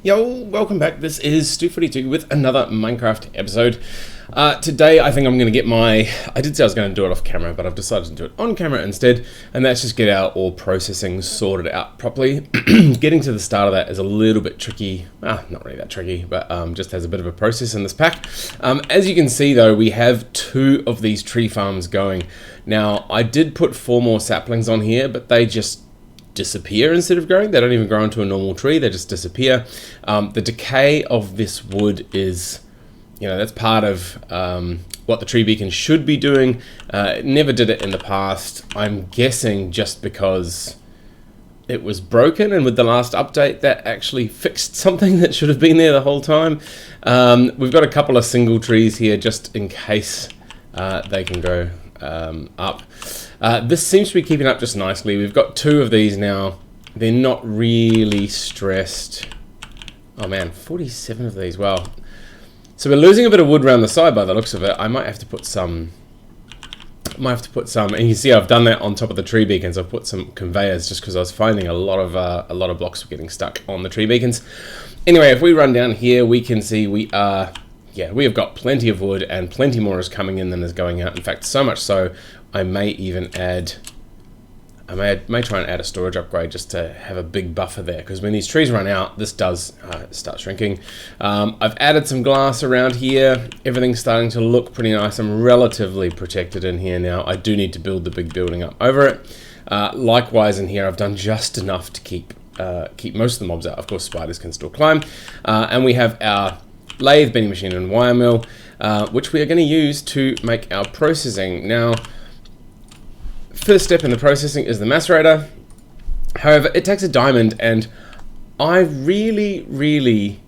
Yo, welcome back. This is Stu42 with another Minecraft episode. Today I think I'm going to get I did say I was going to do it off camera, but I've decided to do it on camera instead, and that's just get our ore processing sorted out properly. Getting to the start of that is a little bit tricky. Not really that tricky, but just has a bit of a process in this pack. As you can see though, we have 2 of these tree farms going. Now, I did put 4 more saplings on here, but they just disappear instead of growing. They don't even grow into a normal tree, they just disappear. The decay of this wood is, that's part of what the tree beacon should be doing. It never did it in the past. I'm guessing just because it was broken, and with the last update that actually fixed something that should have been there the whole time. We've got a couple of single trees here just in case they can go up. This seems to be keeping up just nicely. We've got 2 of these now. They're not really stressed. Oh man, 47 of these. Wow. So we're losing a bit of wood around the side by the looks of it. I might have to put some. And you can see I've done that on top of the tree beacons. I've put some conveyors just because I was finding a lot of blocks were getting stuck on the tree beacons. Anyway, if we run down here, we can see we have got plenty of wood, and plenty more is coming in than is going out. In fact, so much so, I may even add, I may try and add a storage upgrade just to have a big buffer there, because when these trees run out, this does start shrinking. I've added some glass around here. Everything's starting to look pretty nice. I'm relatively protected in here now. I do need to build the big building up over it. Likewise in here, I've done just enough to keep most of the mobs out. Of course, spiders can still climb. And we have our lathe, bending machine, and wire mill, which we are going to use to make our processing. Now, first step in the processing is the macerator. However, it takes a diamond, and I really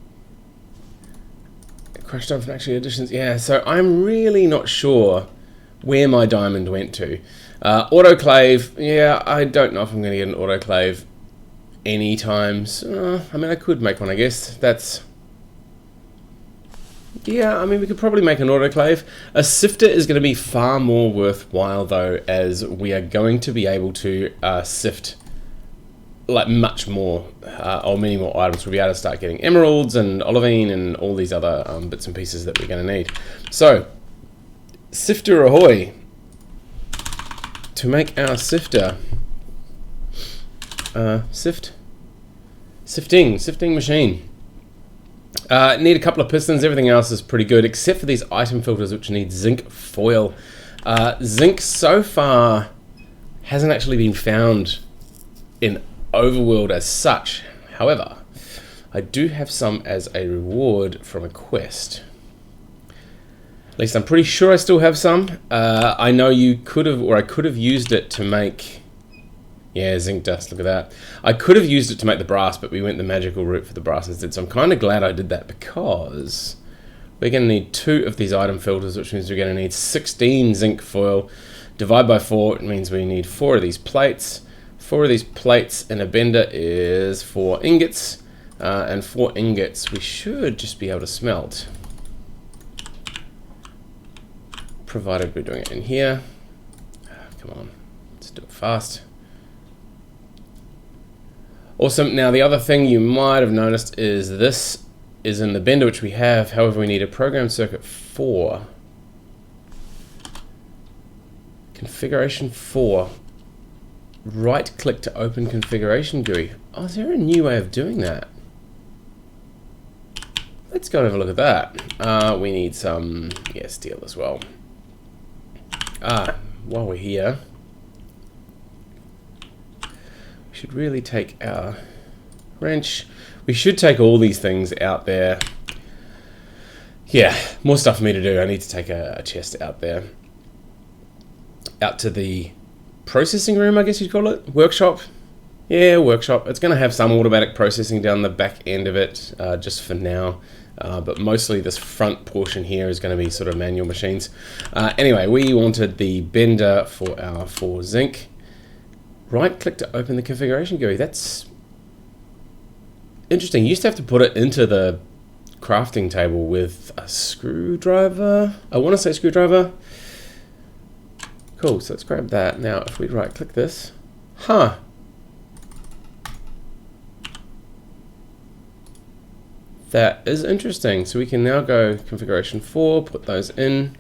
crashed on factory additions. Yeah, so I'm really not sure where my diamond went to. Autoclave, yeah, I don't know if I'm going to get an autoclave anytime. I mean, I could make one, I guess. Yeah, I mean, we could probably make an autoclave. A sifter is going to be far more worthwhile, though, as we are going to be able to sift like much more, or many more items. We'll be able to start getting emeralds and olivine and all these other bits and pieces that we're going to need. So, sifter ahoy! To make our sifter, sifting machine. Need a couple of pistons. Everything else is pretty good, except for these item filters, which need zinc foil. Zinc so far hasn't actually been found in Overworld as such. However, I do have some as a reward from a quest. At least I'm pretty sure I still have some. I know you could have, or I could have used it to make. Yeah, zinc dust, look at that. I could have used it to make the brass, but we went the magical route for the brass instead, so I'm kind of glad I did that, because we're going to need 2 of these item filters, which means we're going to need 16 zinc foil. Divide by 4, it means we need 4 of these plates. 4 of these plates in a bender is 4 ingots, and 4 ingots we should just be able to smelt. Provided we're doing it in here. Come on, let's do it fast. Awesome. Now the other thing you might have noticed is this is in the bender, which we have. However, we need a program circuit 4. Configuration 4. Right click to open configuration GUI. Oh, is there a new way of doing that? Let's go and have a look at that. We need some steel as well. While we're here, should really take our wrench. We should take all these things out there. Yeah, more stuff for me to do. I need to take a chest out there. Out to the processing room, I guess you'd call it. Workshop. Yeah, workshop. It's going to have some automatic processing down the back end of it, just for now. But mostly this front portion here is going to be sort of manual machines. Anyway, we wanted the bender for our 4 zinc. Right click to open the configuration GUI. That's interesting. You used to have to put it into the crafting table with a screwdriver. I want to say screwdriver. Cool, so let's grab that. Now, if we right click this. That is interesting. So we can now go configuration 4, put those in,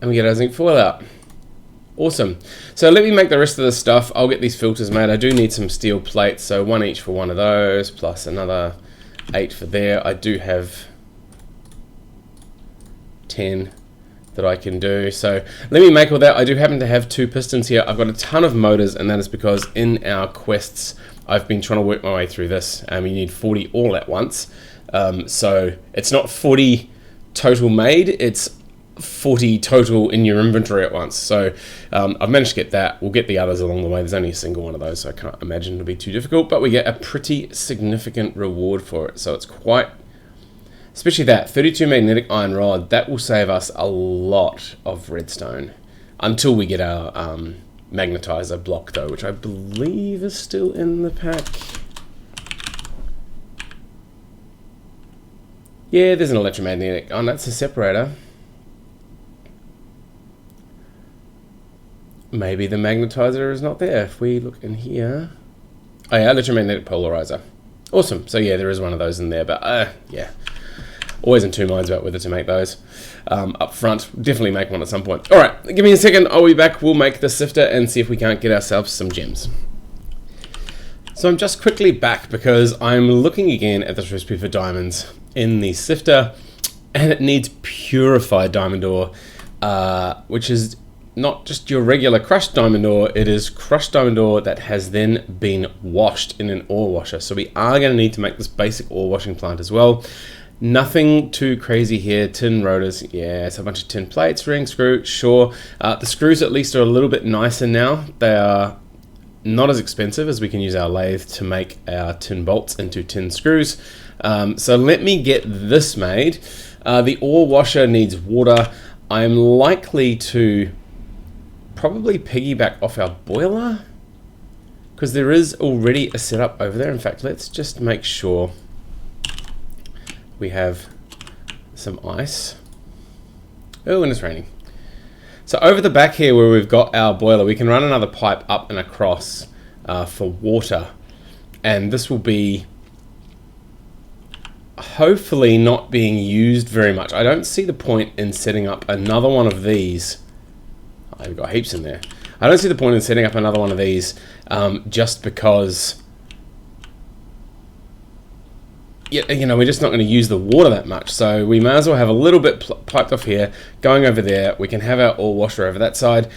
and we get our zinc foil out. Awesome. So let me make the rest of this stuff. I'll get these filters made. I do need some steel plates, so 1 each for one of those, plus another 8 for there. I do have 10 that I can do. So let me make all that. I do happen to have 2 pistons here. I've got a ton of motors, and that is because in our quests, I've been trying to work my way through this, and we need 40 all at once. So it's not 40 total made, it's 40 total in your inventory at once. So I've managed to get that. We'll get the others along the way. There's only a single one of those, so I can't imagine it'll be too difficult, but we get a pretty significant reward for it. So it's quite, especially that 32 magnetic iron rod, that will save us a lot of redstone until we get our magnetizer block though, which I believe is still in the pack. Yeah, there's an electromagnetic. Oh, that's a separator. Maybe the magnetizer is not there. If we look in here, oh yeah, electromagnetic polarizer. Awesome. So yeah, there is one of those in there, but yeah, always in two minds about whether to make those up front. Definitely make one at some point. All right, give me a second. I'll be back. We'll make the sifter and see if we can't get ourselves some gems. So I'm just quickly back because I'm looking again at this recipe for diamonds in the sifter, and it needs purified diamond ore, which is not just your regular crushed diamond ore, it is crushed diamond ore that has then been washed in an ore washer. So we are going to need to make this basic ore washing plant as well. Nothing too crazy here. Tin rotors, yeah, it's a bunch of tin plates, ring, screw, sure. The screws at least are a little bit nicer now. They are not as expensive as we can use our lathe to make our tin bolts into tin screws. So let me get this made. The ore washer needs water. I'm likely to probably piggyback off our boiler because there is already a setup over there. In fact, let's just make sure we have some ice. Oh, and it's raining. So over the back here where we've got our boiler, we can run another pipe up and across for water, and this will be hopefully not being used very much. I don't see the point in setting up another one of these. I've got heaps in there. I don't see the point in setting up another one of these just because, yeah, you know, we're just not going to use the water that much. So we may as well have a little bit piped off here, going over there. We can have our ore washer over that side,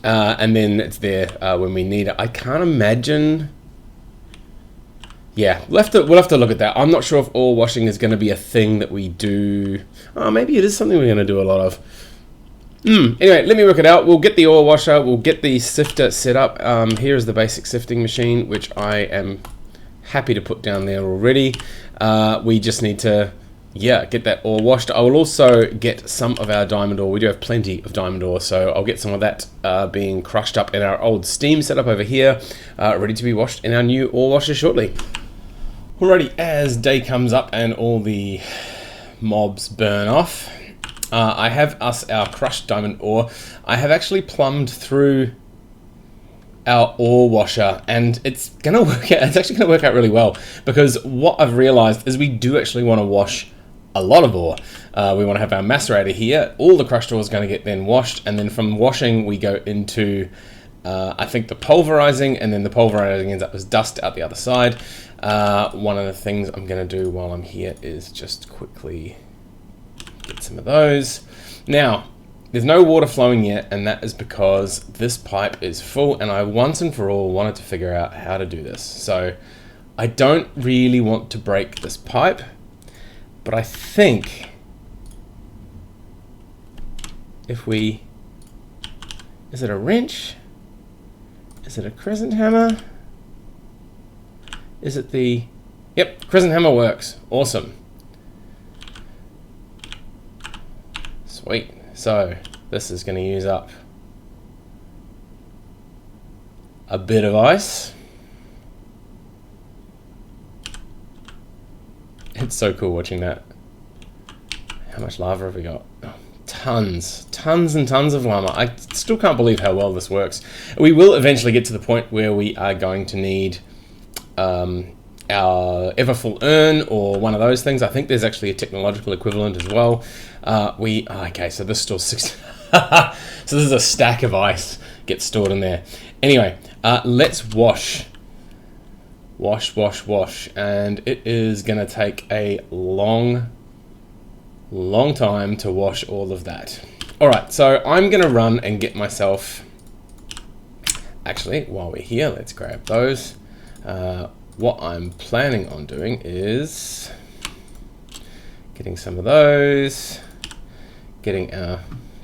and then it's there when we need it. I can't imagine. Yeah, we'll have to look at that. I'm not sure if ore washing is going to be a thing that we do. Oh, maybe it is something we're going to do a lot of. Anyway, let me work it out. We'll get the ore washer, we'll get the sifter set up. Here's the basic sifting machine, which I am happy to put down there already. We just need to, yeah, get that ore washed. I will also get some of our diamond ore. We do have plenty of diamond ore, so I'll get some of that being crushed up in our old steam setup over here, ready to be washed in our new ore washer shortly. Alrighty, as day comes up and all the mobs burn off, I have our crushed diamond ore. I have actually plumbed through our ore washer, and it's gonna work out. It's actually gonna work out really well because what I've realized is we do actually want to wash a lot of ore. We want to have our macerator here. All the crushed ore is going to get then washed, and then from washing we go into I think the pulverizing, and then the pulverizing ends up as dust out the other side. One of the things I'm going to do while I'm here is just quickly get some of those. Now, there's no water flowing yet, and that is because this pipe is full, and I once and for all wanted to figure out how to do this. So I don't really want to break this pipe, but I think if we, is it a wrench? Is it a crescent hammer? Is it the, yep, crescent hammer works. Awesome. Sweet. So this is going to use up a bit of ice. It's so cool watching that. How much lava have we got? Oh, tons and tons of lava. I still can't believe how well this works. We will eventually get to the point where we are going to need our ever full urn or one of those things. I think there's actually a technological equivalent as well. Okay, so this stores 6. So this is a stack of ice gets stored in there. Anyway, let's wash, and it is going to take a long time to wash all of that. All right, so I'm going to run and get myself. Actually, while we're here, let's grab those. What I'm planning on doing is getting some of those, getting our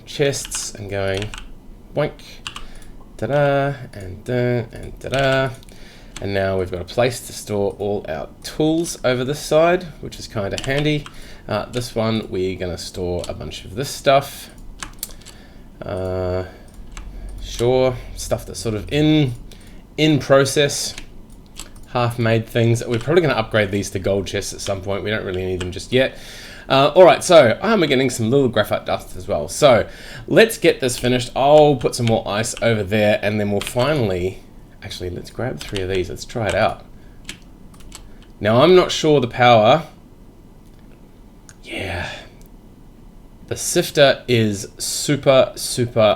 chests and going boink, ta-da, and da, and ta-da. And now we've got a place to store all our tools over this side, which is kind of handy. This one, we're going to store a bunch of this stuff. Sure, stuff that's sort of in process, half-made things. We're probably going to upgrade these to gold chests at some point. We don't really need them just yet. All right, so I'm getting some little graphite dust as well. So let's get this finished. I'll put some more ice over there, and then we'll finally... Actually, let's grab 3 of these. Let's try it out. Now, I'm not sure the power... Yeah. The Sifter is super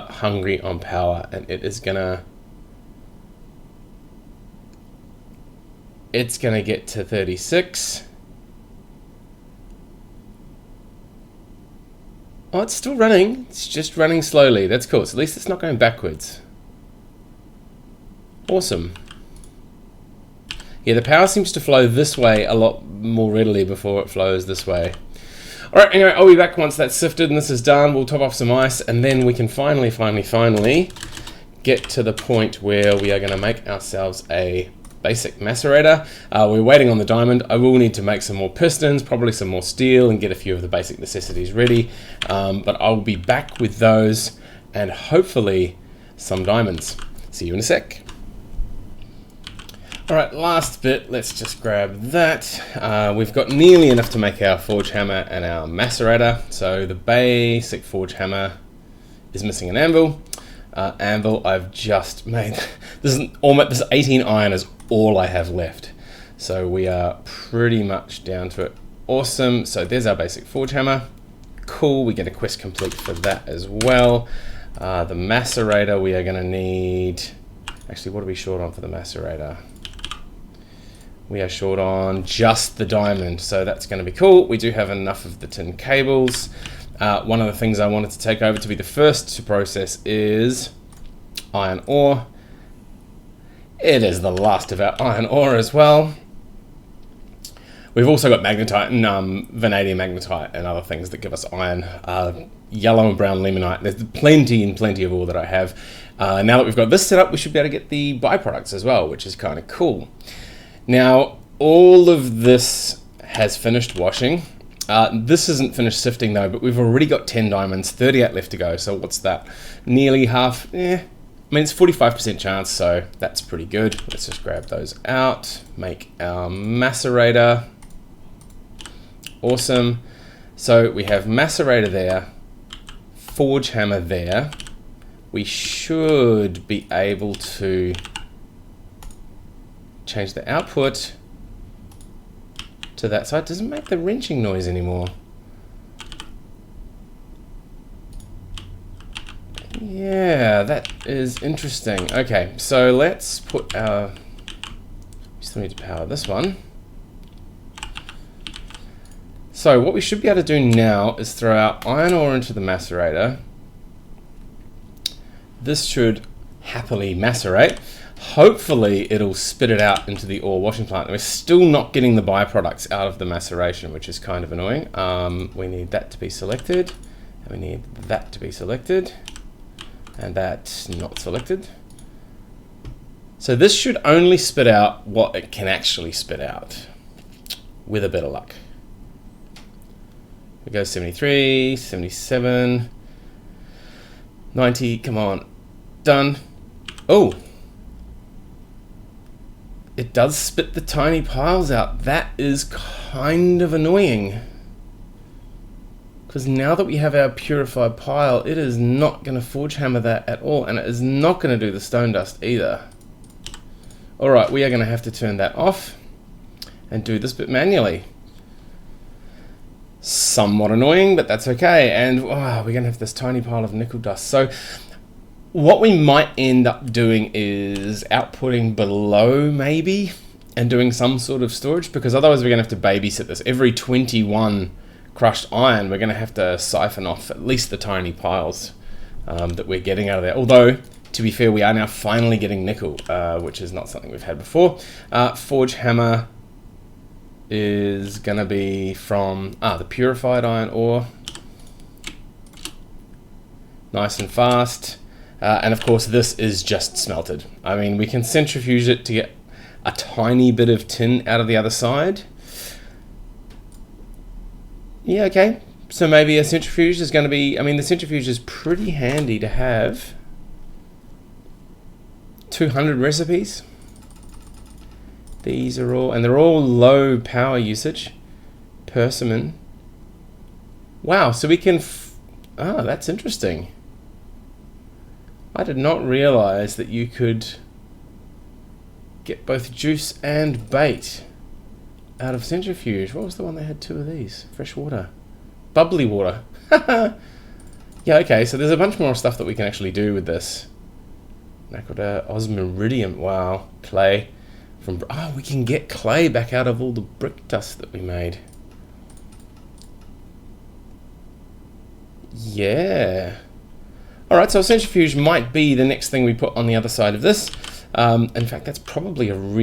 hungry on power, and it is gonna... It's gonna get to 36. Oh, it's still running. It's just running slowly. That's cool. So at least it's not going backwards. Awesome. Yeah, the power seems to flow this way a lot more readily before it flows this way. Alright, anyway, I'll be back once that's sifted and this is done. We'll top off some ice, and then we can finally get to the point where we are going to make ourselves a basic macerator. We're waiting on the diamond. I will need to make some more pistons, probably some more steel, and get a few of the basic necessities ready. But I'll be back with those and hopefully some diamonds. See you in a sec. Alright, last bit, let's just grab that. We've got nearly enough to make our forge hammer and our macerator. So the basic forge hammer is missing an anvil. Anvil I've just made. This 18 iron is all I have left. So we are pretty much down to it. Awesome, so there's our basic forge hammer. Cool, we get a quest complete for that as well. The macerator we are going to need... Actually, what are we short on for the macerator? We are short on just the diamond, so that's going to be cool. We do have enough of the tin cables. One of the things I wanted to take over to be the first to process is iron ore. It is the last of our iron ore as well. We've also got magnetite and vanadium magnetite and other things that give us iron. Yellow and brown limonite. There's plenty of ore that I have. Now that we've got this set up, we should be able to get the byproducts as well, which is kind of cool. Now, all of this has finished washing. This isn't finished sifting though, but we've already got 10 diamonds, 38 left to go. So what's that? Nearly half. I mean, it's 45% chance, so that's pretty good. Let's just grab those out, make our macerator. Awesome. So we have macerator there, forge hammer there. We should be able to change the output to that side. It doesn't make the wrenching noise anymore. Yeah, that is interesting. Okay, so let's put our... We still need to power this one. So what we should be able to do now is throw our iron ore into the macerator. This should happily macerate. Hopefully it'll spit it out into the ore washing plant. We're still not getting the byproducts out of the maceration, which is kind of annoying. We need that to be selected, and we need that to be selected, and that's not selected. So this should only spit out what it can actually spit out, with a bit of luck. We go 73, 77, 90, come on, done. Oh! It does spit the tiny piles out. That is kind of annoying. Because now that we have our purified pile, it is not going to forge hammer that at all. And it is not going to do the stone dust either. Alright, we are going to have to turn that off. and do this bit manually. Somewhat annoying, but that's okay. And we're going to have this tiny pile of nickel dust. So what we might end up doing is outputting below maybe and doing some sort of storage, because otherwise we're going to have to babysit this. Every 21 crushed iron, we're going to have to siphon off at least the tiny piles that we're getting out of there. Although, to be fair, we are now finally getting nickel, which is not something we've had before. Forge hammer is going to be from the purified iron ore. Nice and fast. And of course, this is just smelted. I mean, we can centrifuge it to get a tiny bit of tin out of the other side. Yeah, okay. So maybe a centrifuge is going to be, I mean, the centrifuge is pretty handy to have. 200 recipes. These are all, and they're all low power usage. Persimmon. Wow, so we can, that's interesting. I did not realize that you could get both juice and bait out of centrifuge. What was the one that had 2 of these? Fresh water. Bubbly water. Yeah, okay, so there's a bunch more stuff that we can actually do with this. Nacoda, osmiridium, wow. Clay. We can get clay back out of all the brick dust that we made. Yeah. Alright, so centrifuge might be the next thing we put on the other side of this. In fact, that's probably going to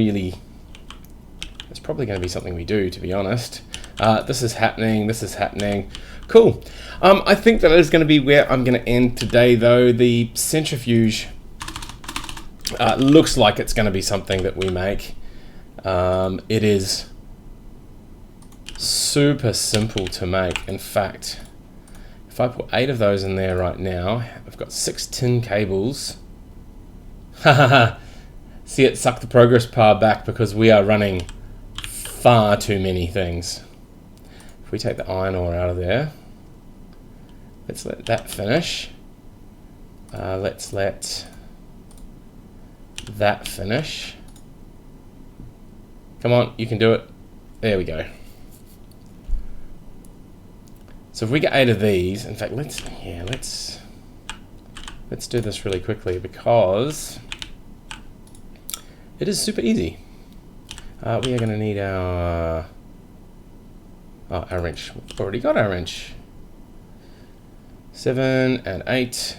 be something we do, to be honest. This is happening. Cool. I think that is going to be where I'm going to end today, though. The centrifuge looks like it's going to be something that we make. It is super simple to make. In fact, if I put 8 of those in there right now, I've got 6 tin cables. See, it sucked the progress bar back because we are running far too many things. If we take the iron ore out of there, let's let that finish. Let's let that finish. Come on, you can do it. There we go. So if we get 8 of these, in fact, let's do this really quickly because it is super easy. We are going to need our wrench. We've already got our wrench. 7 and 8.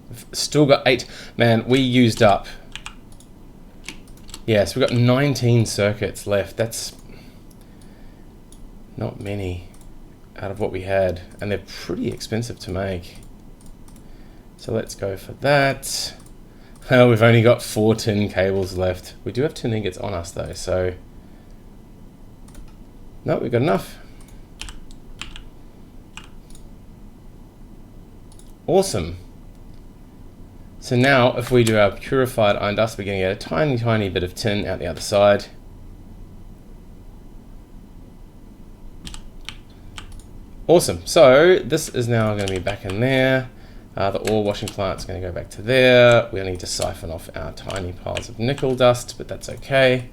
We've still got 8. Man, we used up. Yeah, so we've got 19 circuits left. That's not many out of what we had, and they're pretty expensive to make. So let's go for that. Well, we've only got 4 tin cables left. We do have 2 ingots on us though, so no, we've got enough. Awesome. So now if we do our purified iron dust, we're going to get a tiny bit of tin out the other side. Awesome. So this is now going to be back in there. The ore washing plant's going to go back to there. We'll need to siphon off our tiny piles of nickel dust, but that's okay.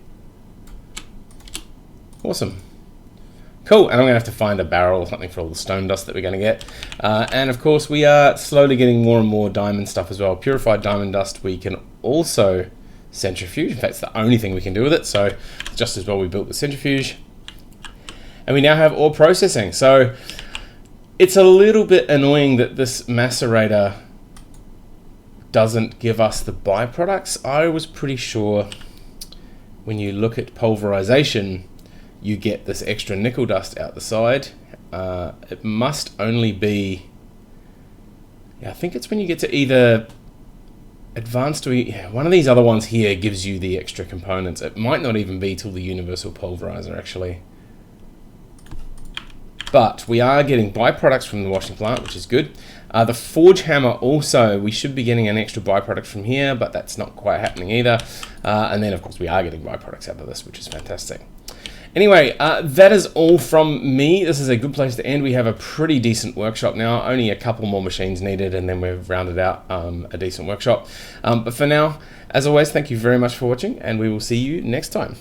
Awesome. Cool, and I'm going to have to find a barrel or something for all the stone dust that we're going to get. And of course, we are slowly getting more and more diamond stuff as well. Purified diamond dust we can also centrifuge. In fact, it's the only thing we can do with it, so just as well we built the centrifuge. And we now have ore processing. So it's a little bit annoying that this macerator doesn't give us the byproducts. I was pretty sure when you look at pulverization, you get this extra nickel dust out the side. It must only be, I think it's when you get to either advanced or one of these other ones here gives you the extra components. It might not even be till the universal pulverizer actually. But we are getting byproducts from the washing plant, which is good. The forge hammer also, we should be getting an extra byproduct from here, but that's not quite happening either. And then of course we are getting byproducts out of this, which is fantastic. Anyway, that is all from me. This is a good place to end. We have a pretty decent workshop now. Only a couple more machines needed, and then we've rounded out a decent workshop. But for now, as always, thank you very much for watching, and we will see you next time.